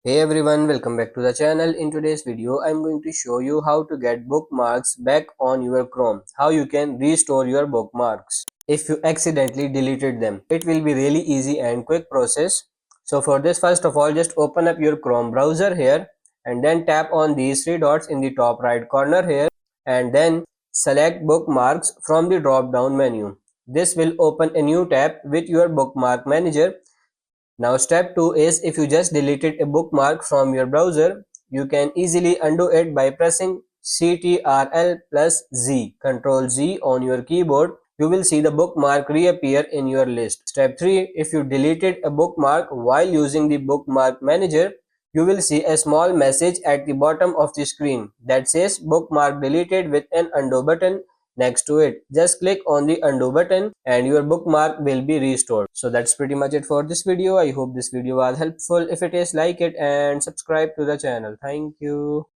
Hey everyone, welcome back to the channel. In today's video, I'm going to show you how to get bookmarks back on your Chrome. How you can restore your bookmarks if you accidentally deleted them. It will be really easy and quick process. So for this, first of all, just open up your Chrome browser here and then tap on these three dots in the top right corner here and then select bookmarks from the drop down menu. This will open a new tab with your bookmark manager. Now step 2 is if you just deleted a bookmark from your browser, you can easily undo it by pressing Ctrl plus Z, Ctrl Z on your keyboard. You will see the bookmark reappear in your list. Step 3, if you deleted a bookmark while using the bookmark manager, you will see a small message at the bottom of the screen that says bookmark deleted with an undo button next to it. Just click on the undo button and your bookmark will be restored. So that's pretty much it for this video. I hope this video was helpful. If it is, like it and subscribe to the channel. Thank you.